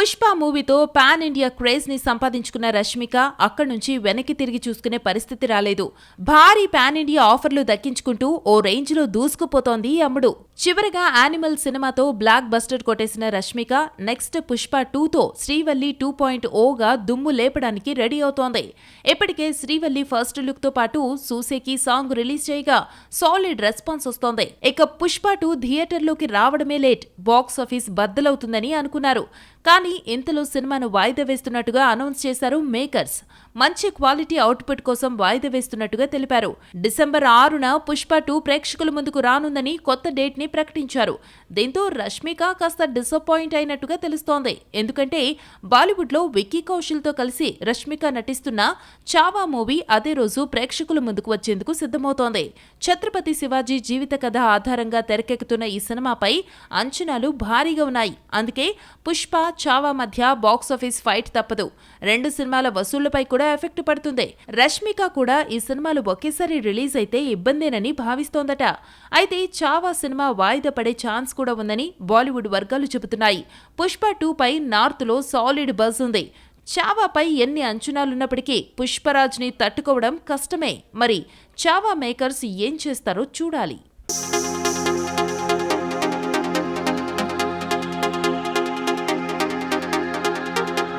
పుష్ప మూవీతో pan India craze ని సంపాదించుకున్న రష్మిక అక్కడి నుంచి వెనక్కి తిరిగి చూసుకునే పరిస్థితి రాలేదు. భారీ పాన్ ఇండియా ఆఫర్లు దక్కించుకుంటూ ఓ రేంజ్ లో దూసుకుపోతోంది అమ్ముడు. చివరగా యానిమల్ సినిమాతో బ్లాక్ బస్టర్ కొట్టేసిన రష్మిక నెక్స్ట్ పుష్ప 2తో శ్రీవల్లి 2.0గా దుమ్ము లేపడానికి రెడీ అవుతోంది. ఇప్పటికే శ్రీవల్లి ఫస్ట్ లుక్ తో పాటు సూసేకి సాంగ్ రిలీజ్ చేయగా సాలిడ్ రెస్పాన్స్ వస్తోంది. ఇక పుష్ప 2 థియేటర్లోకి రావడమే లేట్, బాక్స్ ఆఫీస్ బద్దలవుతుందని అనుకున్నారు. కానీ ఇంతలో సినిమాను వాయిదా వేస్తున్నట్టుగా అనౌన్స్ చేశారు మేకర్స్. మంచి క్వాలిటీ అవుట్పుట్ కోసం వాయిదా వేస్తున్నట్టుగా తెలిపారు. డిసెంబర్ 6న పుష్ప 2 ప్రేక్షకుల ముందుకు రానుందని కొత్త డేట్ ని ప్రకటించారు. దీంతో రష్మిక కాస్త డిసప్పాయింట్ అయినట్టుగా తెలుస్తోంది. ఎందుకంటే బాలీవుడ్ లో విక్కీ కౌశల్ తో కలిసి రష్మిక నటిస్తున్న చావా మూవీ అదే రోజు ప్రేక్షకుల ముందుకు వచ్చేందుకు సిద్ధమవుతోంది. ఛత్రపతి శివాజీ జీవిత కథ ఆధారంగా తెరకెక్కుతున్న ఈ సినిమాపై అంచనాలు భారీగా ఉన్నాయి. అందుకే పుష్ప చావా మధ్య బాక్సాఫీస్ ఫైట్ తప్పదు. రెండు సినిమాల వసూళ్లపై కూడా ఎఫెక్ట్ పడుతుంది. రష్మిక కూడా ఈ సినిమాలు ఒకేసారి రిలీజ్ అయితే ఇబ్బందేనని భావిస్తోందట. అయితే చావా సినిమా వాయిదా పడే ఛాన్స్ కూడా ఉందని బాలీవుడ్ వర్గాలు చెబుతున్నాయి. పుష్ప 2 పై నార్త్ లో సాలిడ్ బజ్ ఉంది. చావాపై ఎన్ని అంచనాలున్నప్పటికీ పుష్పరాజ్ ని తట్టుకోవడం కష్టమే. మరి చావా మేకర్స్ ఏం చేస్తారో చూడాలి.